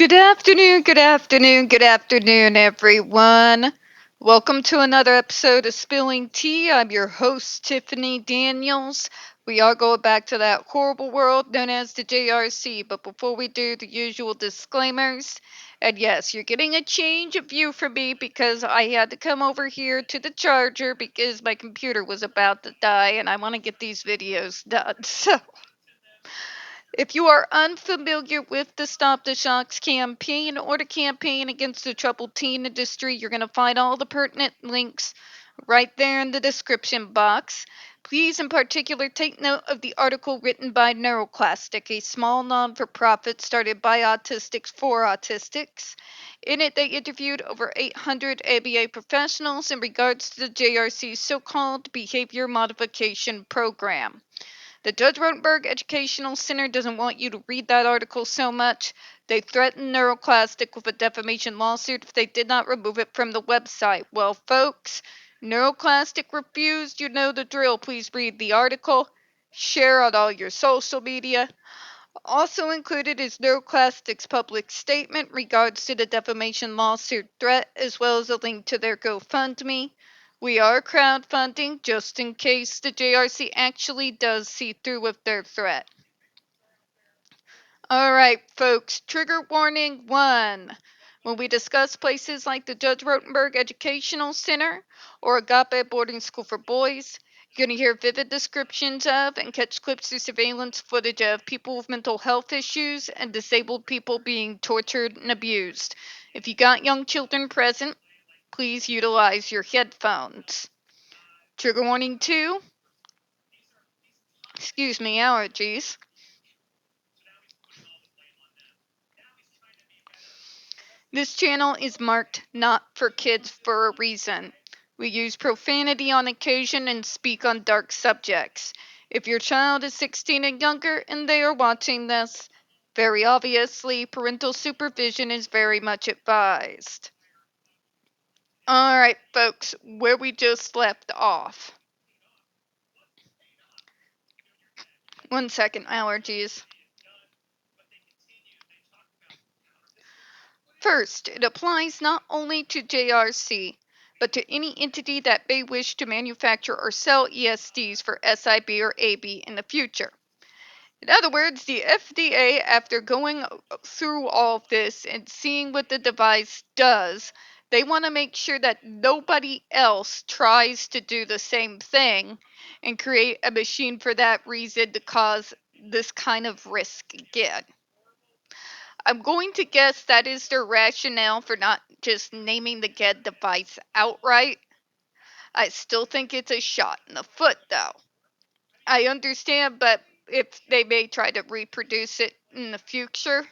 Good afternoon, everyone. Welcome to another episode of Spilling Tea. I'm your host, Tiffany Daniels. We are going back to that horrible world known as the JRC, but before we do, the usual disclaimers. And yes, you're getting a change of view from me because I had to come over here to the charger because my computer was about to die and I want to get these videos done. So, if you are unfamiliar with the Stop the Shocks campaign or the campaign against the troubled teen industry, you're going to find all the pertinent links right there in the description box. Please, in particular, take note of the article written by NeuroClastic, a small non for profit started by autistics for autistics. In it, they interviewed over 800 ABA professionals in regards to the JRC's so called behavior modification program. The Judge Rotenberg Educational Center doesn't want you to read that article so much. They threatened NeuroClastic with a defamation lawsuit if they did not remove it from the website. Well, folks, NeuroClastic refused. You know the drill. Please read the article. Share on all your social media. Also included is NeuroClastic's public statement regards to the defamation lawsuit threat, as well as a link to their GoFundMe. We are crowdfunding just in case the JRC actually does see through with their threat. Alright, folks, trigger warning 1. When we discuss places like the Judge Rotenberg Educational Center or Agape Boarding School for Boys, you're going to hear vivid descriptions of and catch clips of surveillance footage of people with mental health issues and disabled people being tortured and abused. If you got young children present, please utilize your headphones. Trigger warning 2. Allergies. This channel is marked not for kids for a reason. We use profanity on occasion and speak on dark subjects. If your child is 16 and younger and they are watching this, very obviously parental supervision is very much advised. Alright, folks, where we just left off. 1 second, allergies. First, it applies not only to JRC, but to any entity that may wish to manufacture or sell ESDs for SIB or AB in the future. In other words, the FDA, after going through all of this and seeing what the device does, they want to make sure that nobody else tries to do the same thing and create a machine for that reason to cause this kind of risk again. I'm going to guess that is their rationale for not just naming the GED device outright. I still think it's a shot in the foot, though. I understand, but if they may try to reproduce it in the future.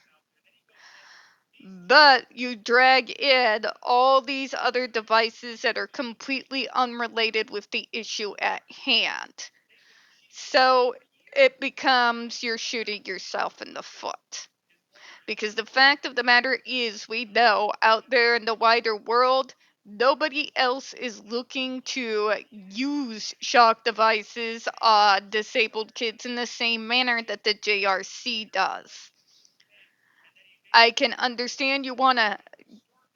But you drag in all these other devices that are completely unrelated with the issue at hand. So it becomes you're shooting yourself in the foot. Because the fact of the matter is, we know out there in the wider world, nobody else is looking to use shock devices on disabled kids in the same manner that the JRC does. I can understand you want a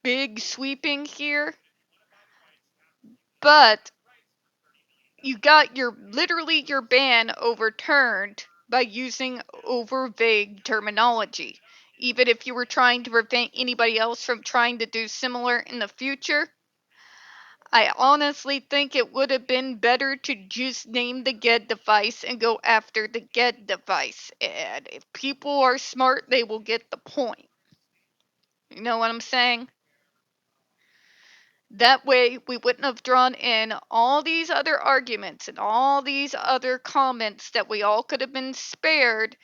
big sweeping here, but you got literally your ban overturned by using over vague terminology. Even if you were trying to prevent anybody else from trying to do similar in the future, I honestly think it would have been better to just name the GED device and go after the GED device. And if people are smart, they will get the point. You know what I'm saying? That way, we wouldn't have drawn in all these other arguments and all these other comments that we all could have been spared,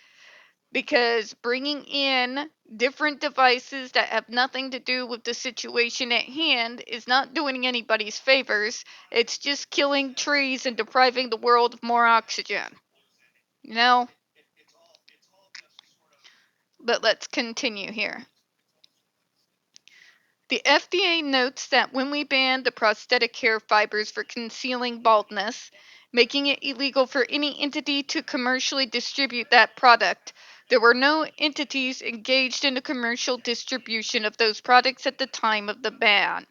because bringing in different devices that have nothing to do with the situation at hand is not doing anybody's favors. It's just killing trees and depriving the world of more oxygen. You know? But let's continue here. The FDA notes that when we banned the prosthetic hair fibers for concealing baldness, making it illegal for any entity to commercially distribute that product, There were no entities engaged in the commercial distribution of those products at the time of the ban.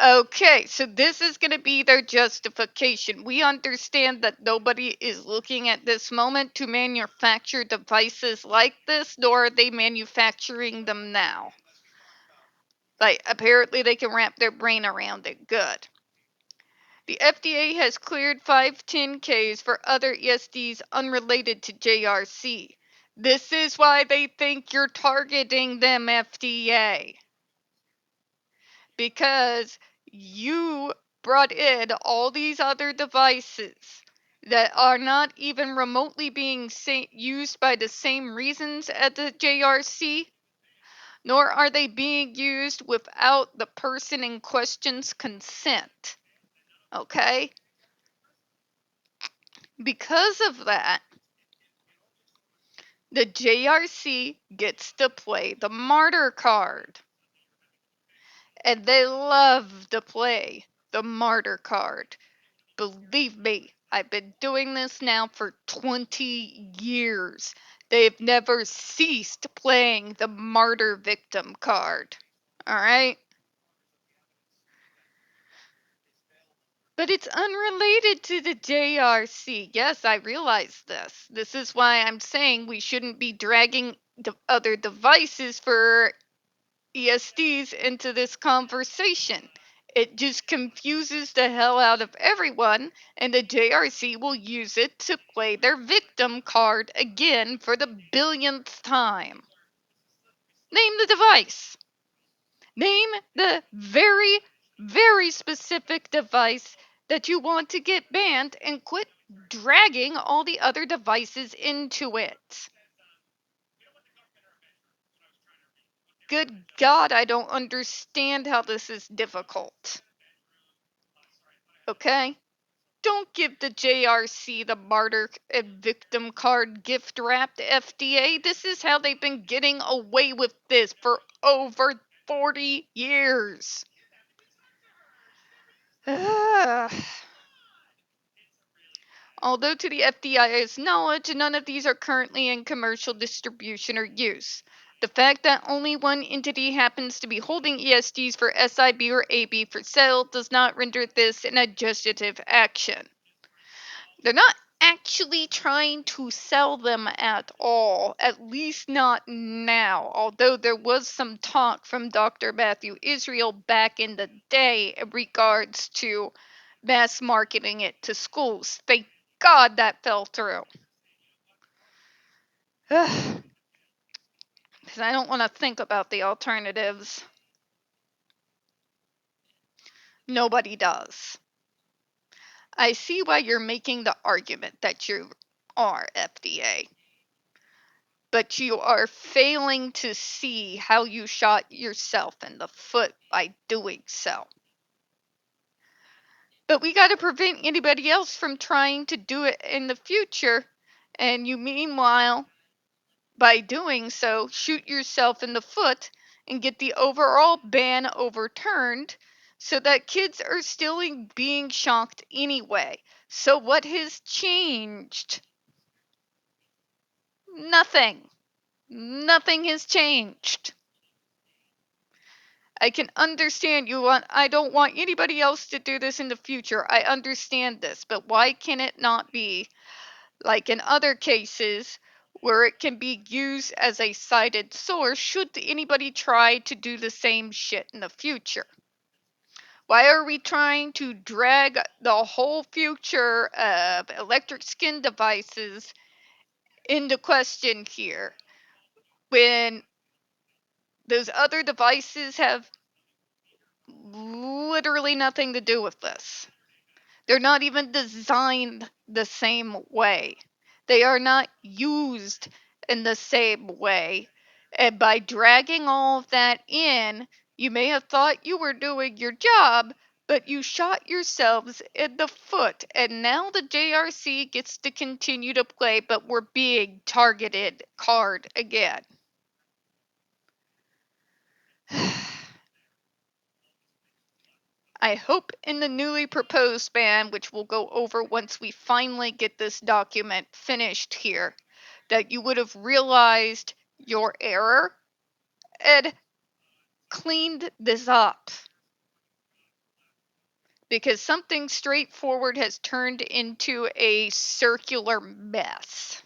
Okay, so this is going to be their justification. We understand that nobody is looking at this moment to manufacture devices like this, nor are they manufacturing them now. Like, apparently they can wrap their brain around it. Good. The FDA has cleared 510Ks for other ESDs unrelated to JRC. This is why they think you're targeting them, FDA. Because you brought in all these other devices that are not even remotely being used by the same reasons as the JRC, nor are they being used without the person in question's consent. Okay? Because of that, the JRC gets to play the martyr card. And they love to play the martyr card. Believe me, I've been doing this now for 20 years. They've never ceased playing the martyr victim card. Alright? But it's unrelated to the JRC. Yes, I realize this. This is why I'm saying we shouldn't be dragging other devices for ESDs into this conversation. It just confuses the hell out of everyone, and the JRC will use it to play their victim card again for the billionth time. Name the device. Name the very, very specific device that you want to get banned and quit dragging all the other devices into it. Good God, I don't understand how this is difficult. Okay? Don't give the JRC the martyr and victim card gift wrapped, FDA. This is how they've been getting away with this for over 40 years. Although to the FDA's knowledge, none of these are currently in commercial distribution or use. The fact that only one entity happens to be holding ESDs for SIB or AB for sale does not render this an adjudicative action. They're not actually trying to sell them at all, at least not now, although there was some talk from Dr. Matthew Israel back in the day in regards to mass marketing it to schools. Thank God that fell through. Because I don't want to think about the alternatives. Nobody does. I see why you're making the argument that you are FDA. But you are failing to see how you shot yourself in the foot by doing so. But we got to prevent anybody else from trying to do it in the future, and you meanwhile, by doing so, shoot yourself in the foot and get the overall ban overturned so that kids are still being shocked anyway. So what has changed? Nothing. Nothing has changed. I can understand I don't want anybody else to do this in the future. I understand this, but why can it not be like in other cases where it can be used as a cited source should anybody try to do the same shit in the future? Why are we trying to drag the whole future of electric skin devices into question here when those other devices have literally nothing to do with this? They're not even designed the same way. They are not used in the same way. And by dragging all of that in, you may have thought you were doing your job, but you shot yourselves in the foot. And now the JRC gets to continue to play, but we're being targeted card again. I hope in the newly proposed ban, which we'll go over once we finally get this document finished here, that you would have realized your error and cleaned this up. Because something straightforward has turned into a circular mess.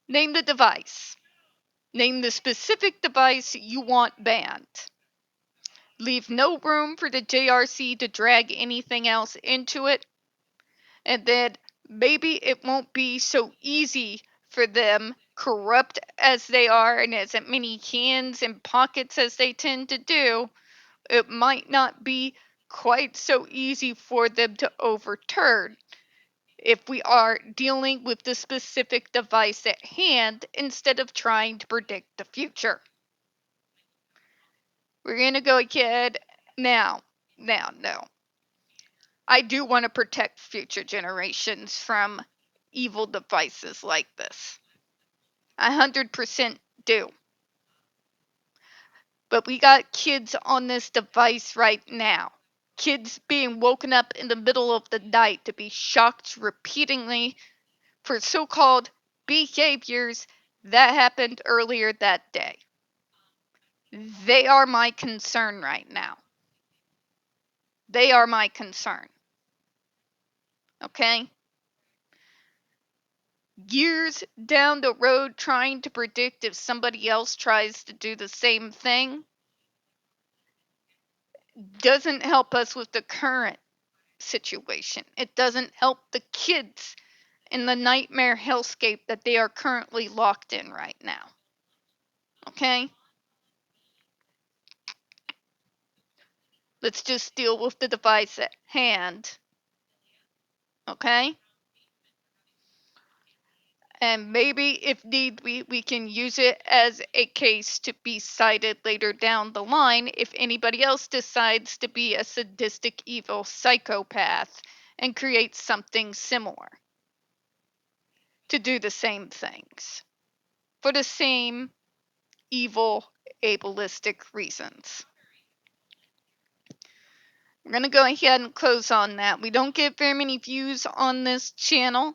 Name the device. Name the specific device you want banned. Leave no room for the JRC to drag anything else into it. And then maybe it won't be so easy for them, corrupt as they are and as many hands and pockets as they tend to do, it might not be quite so easy for them to overturn if we are dealing with the specific device at hand instead of trying to predict the future. We're going to go ahead now. No. I do want to protect future generations from evil devices like this. 100% do. But we got kids on this device right now. Kids being woken up in the middle of the night to be shocked repeatedly for so-called behaviors that happened earlier that day. They are my concern right now. They are my concern. Okay? Years down the road trying to predict if somebody else tries to do the same thing doesn't help us with the current situation. It doesn't help the kids in the nightmare hellscape that they are currently locked in right now. Okay? Let's just deal with the device at hand. Okay? And maybe if need be, we can use it as a case to be cited later down the line if anybody else decides to be a sadistic, evil psychopath and create something similar to do the same things for the same evil, ableistic reasons. We're going to go ahead and close on that. We don't get very many views on this channel.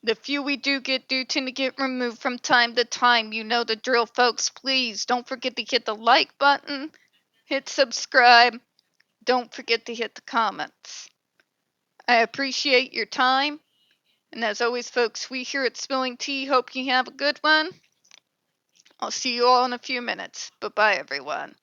The few we do tend to get removed from time to time. You know the drill, folks. Please don't forget to hit the like button, hit subscribe. Don't forget to hit the comments. I appreciate your time. And as always, folks, we here at Spilling Tea hope you have a good one. I'll see you all in a few minutes. Bye-bye, everyone.